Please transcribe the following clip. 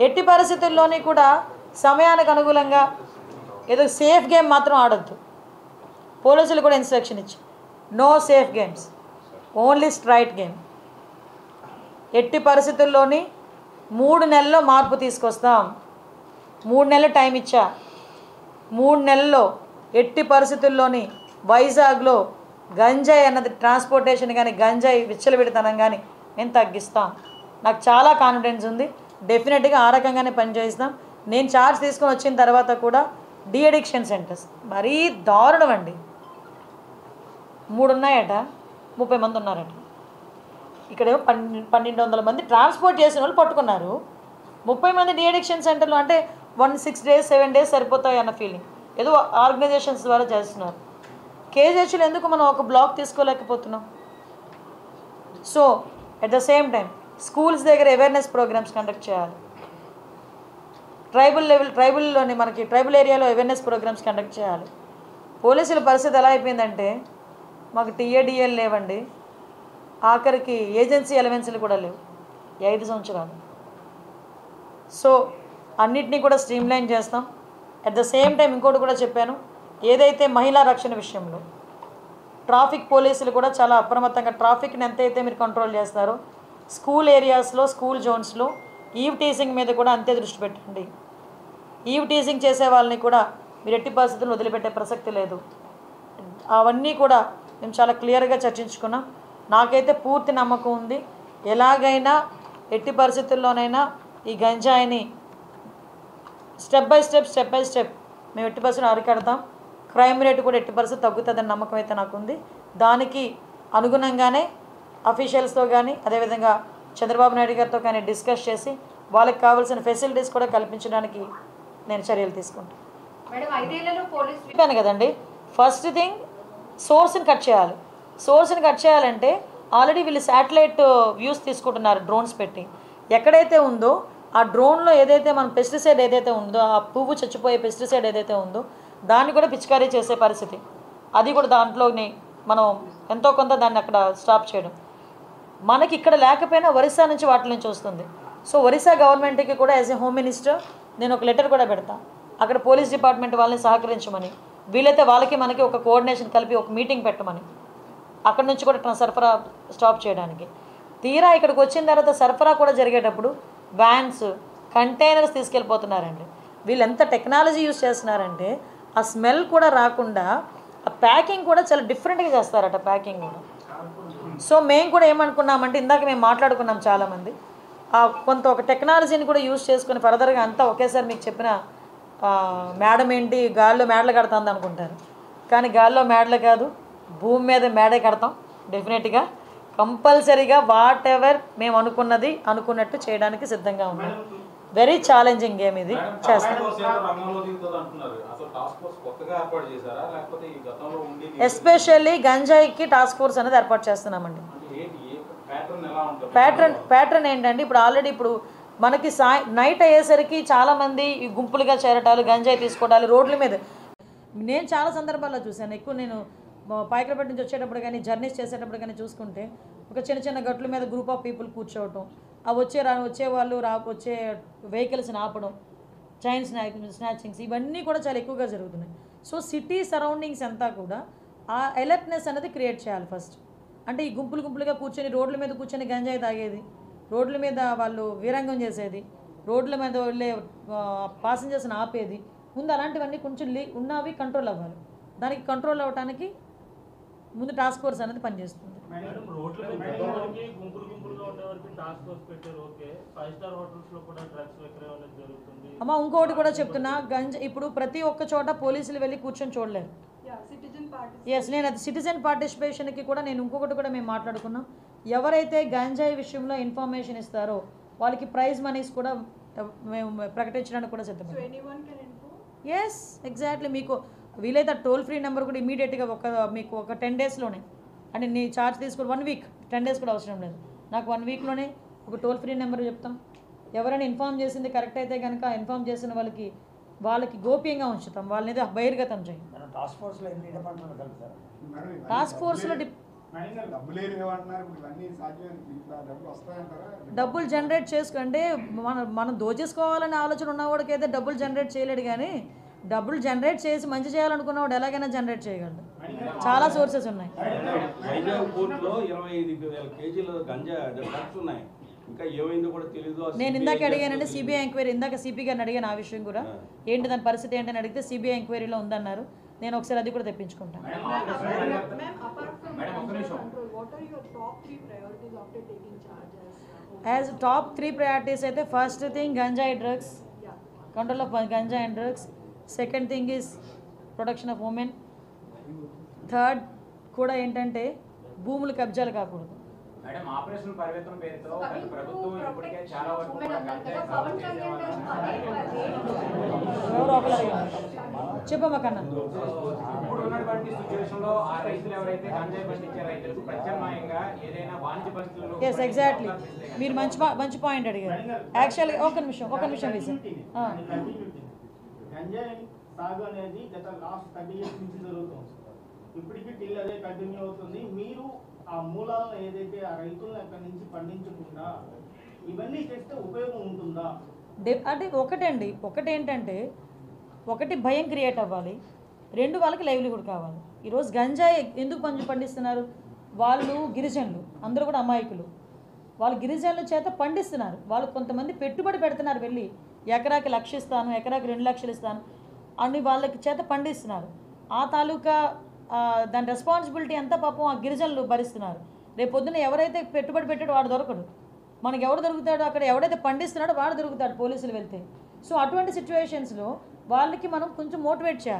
ఎట్టి పరిస్థితుల్లోని కూడా సమయానికి అనుగుణంగా ఏదో సేఫ్ గేమ్ మాత్రం ఆడొద్దు. పోలీసులు కూడా ఇన్స్ట్రక్షన్ ఇచ్చి no safe games, only straight game. ఎట్టి పరిస్థితుల్లోని 3 నెలల్లో మార్పు తీసుకొస్తాం. 3 నెలలు టైం ఇచ్చా. 3 నెలల్లో ఎట్టి పరిస్థితుల్లోని వైజాగ్లో గంజాయి అన్నది ట్రాన్స్పోర్టేషన్ కానీ గంజాయి విచ్చలవిడితనం కానీ మేము తగ్గిస్తాం. నాకు చాలా కాన్ఫిడెన్స్ ఉంది. డెఫినెట్గా ఆ రకంగానే పనిచేస్తాం. నేను ఛార్జ్ తీసుకొని వచ్చిన తర్వాత కూడా డీ అడిక్షన్ సెంటర్స్ మరీ దారుణం అండి. 3 ఉన్నాయట, 30 మంది ఉన్నారట. ఇక్కడేమో 1200 మంది ట్రాన్స్పోర్ట్ చేసిన వాళ్ళు పట్టుకున్నారు. 30 మంది డీ అడిక్షన్ సెంటర్లో అంటే 6 days 7 days సరిపోతాయి అన్న ఫీలింగ్. ఏదో ఆర్గనైజేషన్స్ ద్వారా చేస్తున్నారు. కేజీహెచ్లో ఎందుకు మనం ఒక బ్లాక్ తీసుకోలేకపోతున్నాం? So at the same time schools దగ్గర అవేర్నెస్ ప్రోగ్రామ్స్ కండక్ట్ చేయాలి. ట్రైబల్లోని మనకి ట్రైబల్ ఏరియాలో అవేర్నెస్ ప్రోగ్రామ్స్ కండక్ట్ చేయాలి. పోలీసుల పరిస్థితి ఎలా అయిపోయిందంటే మాకు టీఏడిఎల్ లేవండి, ఆఖరికి ఏజెన్సీ అలవెన్స్లు కూడా లేవు 5 సంవత్సరాలు. సో అన్నిటినీ కూడా స్ట్రీమ్లైన్ చేస్తాం. అట్ ద సేమ్ టైం ఇంకోటి కూడా చెప్పాను, ఏదైతే మహిళా రక్షణ విషయంలో ట్రాఫిక్ పోలీసులు కూడా చాలా అప్రమత్తంగా ట్రాఫిక్ని ఎంతైతే మీరు కంట్రోల్ చేస్తారో స్కూల్ ఏరియాస్లో స్కూల్ జోన్స్లో ఈవ్ టీజింగ్ మీద కూడా అంతే దృష్టి పెట్టండి. ఈవ్ టీజింగ్ చేసే వాళ్ళని కూడా మీరు ఎట్టి పరిస్థితుల్లో వదిలిపెట్టే ప్రసక్తి లేదు. అవన్నీ కూడా మేము చాలా క్లియర్గా చర్చించుకున్నాం. నాకైతే పూర్తి నమ్మకం ఉంది, ఎలాగైనా ఎట్టి పరిస్థితుల్లోనైనా ఈ గంజాయిని స్టెప్ బై స్టెప్ మేము ఎట్టి పరిస్థితులు అరికడతాం. క్రైమ్ రేటు కూడా ఎట్టి పరిస్థితి తగ్గుతుందని నమ్మకం అయితే నాకుంది. దానికి అనుగుణంగానే అఫీషియల్స్తో కానీ అదేవిధంగా చంద్రబాబు నాయుడు గారితో కానీ డిస్కస్ చేసి వాళ్ళకి కావాల్సిన ఫెసిలిటీస్ కూడా కల్పించడానికి నేను చర్యలు తీసుకుంటాను. చెప్పాను కదండి, ఫస్ట్ థింగ్ సోర్స్ని కట్ చేయాలి. సోర్స్ని కట్ చేయాలంటే ఆల్రెడీ వీళ్ళు శాటిలైట్ వ్యూస్ తీసుకుంటున్నారు డ్రోన్స్ పెట్టి. ఎక్కడైతే ఉందో ఆ డ్రోన్లో ఏదైతే మన పెస్టిసైడ్ ఏదైతే ఉందో, ఆ పువ్వు చచ్చిపోయే పెస్టిసైడ్ ఏదైతే ఉందో దాన్ని కూడా పిచికారీ చేసే పరిస్థితి, అది కూడా దాంట్లోని మనం ఎంతో కొంత దాన్ని అక్కడ స్టాప్ చేయడం. మనకి ఇక్కడ లేకపోయినా ఒరిస్సా నుంచి వాటి నుంచి వస్తుంది. సో ఒరిస్సా గవర్నమెంట్కి కూడా యాజ్ ఏ హోమ్ మినిస్టర్ నేను ఒక లెటర్ కూడా పెడతాను, అక్కడ పోలీస్ డిపార్ట్మెంట్ వాళ్ళని సహకరించమని, వీలైతే వాళ్ళకి మనకి ఒక కోఆర్డినేషన్ కలిపి ఒక మీటింగ్ పెట్టమని, అక్కడ నుంచి కూడా సరఫరా స్టాప్ చేయడానికి. తీరా ఇక్కడికి వచ్చిన తర్వాత సరఫరా కూడా జరిగేటప్పుడు వ్యాన్స్ కంటైనర్స్ తీసుకెళ్ళిపోతున్నారండి. వీళ్ళు ఎంత టెక్నాలజీ యూజ్ చేస్తున్నారంటే ఆ స్మెల్ కూడా రాకుండా ఆ ప్యాకింగ్ కూడా చాలా డిఫరెంట్గా చేస్తారట ప్యాకింగ్ కూడా. సో మేము కూడా ఏమనుకున్నామంటే ఇందాక మేము మాట్లాడుకున్నాం చాలామంది కొంత ఒక టెక్నాలజీని కూడా యూజ్ చేసుకుని ఫర్దర్గా అంతా ఒకేసారి మీకు చెప్పిన మేడం ఏంటి గాల్లో మేడలు కడుతుంది అనుకుంటారు, కానీ గాల్లో మేడలు కాదు, భూమి మీద మేడే కడతాం. డెఫినెట్గా కంపల్సరీగా వాట్ ఎవర్ మేము అనుకున్నట్టు చేయడానికి సిద్ధంగా ఉన్నాం. వెరీ ఛాలెంజింగ్ గేమ్ ఇది చేస్తాం. ఎస్పెషల్లీ గంజాయికి టాస్క్ ఫోర్స్ అనేది ఏర్పాటు చేస్తున్నామండి. ప్యాటర్న్ ఏంటంటే ఇప్పుడు ఆల్రెడీ ఇప్పుడు మనకి నైట్ అయ్యేసరికి చాలామంది ఈ గుంపులుగా చేరటాలు గంజాయి తీసుకోవడాలు రోడ్ల మీద నేను చాలా సందర్భాల్లో చూశాను. ఎక్కువ నేను పాయకరపేట నుంచి వచ్చేటప్పుడు కానీ జర్నీస్ చేసేటప్పుడు కానీ చూసుకుంటే ఒక చిన్న గట్ల మీద గ్రూప్ ఆఫ్ పీపుల్ కూర్చోవటం, ఆ వచ్చే వెహికల్స్ని ఆపడం, చైన్ స్నాచింగ్స్ ఇవన్నీ కూడా చాలా ఎక్కువగా జరుగుతున్నాయి. సో సిటీ సరౌండింగ్స్ అంతా కూడా ఆ అలర్ట్నెస్ అనేది క్రియేట్ చేయాలి ఫస్ట్. అంటే ఈ గుంపులుగా కూర్చొని రోడ్ల మీద కూర్చొని గంజాయి తాగేది, రోడ్ల మీద వాళ్ళు వీరంగం చేసేది, రోడ్ల మీద వెళ్ళే ప్యాసింజర్స్ని ఆపేది, ముందు అలాంటివన్నీ కొంచెం ఉన్నవి కంట్రోల్ అవ్వాలి. దానికి కంట్రోల్ అవ్వడానికి ముందు టాస్క్ ఫోర్స్ అనేది పనిచేస్తుంది. అమ్మ ఇంకోటి కూడా చెప్తున్నా, ఇప్పుడు ప్రతి ఒక్క చోట పోలీసులు వెళ్ళి కూర్చొని చూడలేరు. ఎస్, నేను అది సిటిజన్ పార్టిసిపేషన్కి కూడా నేను ఇంకొకటి కూడా మేము మాట్లాడుకున్నాం. ఎవరైతే గంజాయి విషయంలో ఇన్ఫర్మేషన్ ఇస్తారో వాళ్ళకి ప్రైజ్ మనీస్ కూడా మేము ప్రకటించడానికి కూడా సిద్ధమే. Yes, exactly. మీకు వీలైతే టోల్ ఫ్రీ నెంబర్ కూడా ఇమీడియట్గా మీకు ఒక 10 daysలోనే, అంటే నీ ఛార్జ్ తీసుకుని 1 week 10 days కూడా అవసరం లేదు, నాకు 1 weekలోనే ఒక టోల్ ఫ్రీ నెంబర్ చెప్తాం. ఎవరైనా ఇన్ఫామ్ చేసింది కరెక్ట్ అయితే కనుక ఇన్ఫామ్ చేసిన వాళ్ళకి గోప్యంగా ఉంచుతాం, వాళ్ళని బహిర్గతం చేయం. టాస్క్ ఫోర్స్లో డబ్బులు జనరేట్ చేసుకుంటే మనం దోచేసుకోవాలనే ఆలోచన ఉన్నవాడికి అయితే డబ్బులు జనరేట్ చేయలేడు, కానీ డబ్బులు జనరేట్ చేసి మంచి చేయాలనుకున్నవాడు ఎలాగైనా జనరేట్ చేయగలడు. చాలా సోర్సెస్ ఉన్నాయి. నేను ఇందాక అడిగానండి సిబిఐ ఎంక్వైరీ, ఇందాక సిపి గారిని అడిగాను ఆ విషయం కూడా, ఏంటి దాని పరిస్థితి ఏంటని అడిగితే సిబిఐ ఎంక్వైరీలో ఉందన్నారు. నేను ఒకసారి అది కూడా తెప్పించుకుంటాను. యాజ్ టాప్ 3 ప్రయారిటీస్ అయితే ఫస్ట్ థింగ్ గంజాయి drugs, control of ganja and drugs. Second thing is protection of women. Third కూడా ఏంటంటే భూములు కబ్జాలు కాకూడదు. చెప్పమ్మా కన్నా. ఎస్ ఎగ్జాక్ట్లీ, మీరు మంచి పాయింట్ అడిగారు. యాక్చువల్గా ఒక నిమిషం విజయ్, సాగు అనేది గత లాస్ట్ 30 years నుంచి జరుగుతుంది. ఇప్పటికీ టిల్ అదే కంటిన్యూ అవుతుంది. మీరు ఆ మూలాలను ఏదైతే ఆ రైతులను అక్కడి నుంచి పండించకుండా ఇవన్నీ చేస్తే ఉపయోగం ఉంటుందా? అంటే ఒకటేంటంటే ఒకటి భయం క్రియేట్ అవ్వాలి, 2 వాళ్ళకి లైవ్లీహుడ్ కావాలి. ఈరోజు గంజాయి ఎందుకు పండిస్తున్నారు? వాళ్ళు గిరిజనులు, అందరూ కూడా అమాయకులు. వాళ్ళు గిరిజనుల చేత పండిస్తున్నారు. వాళ్ళు కొంతమంది పెట్టుబడి పెడుతున్నారు, వెళ్ళి ఎకరాకి 1,00,000 ఇస్తాను, ఎకరాకి 2 లక్షలు ఇస్తాను అని వాళ్ళకి చేత పండిస్తున్నారు. ఆ తాలూకా దాని రెస్పాన్సిబిలిటీ అంతా పాపం ఆ గిరిజనులు భరిస్తున్నారు. రేపు పొద్దున్న ఎవరైతే పెట్టుబడి పెట్టాడో వాడు దొరకడు. మనకు ఎవడు దొరుకుతాడో, అక్కడ ఎవడైతే పండిస్తున్నాడో వాడు దొరుకుతాడు పోలీసులు వెళ్తే. సో అటువంటి సిచ్యువేషన్స్లో వాళ్ళకి మనం కొంచెం మోటివేట్ చేయాలి.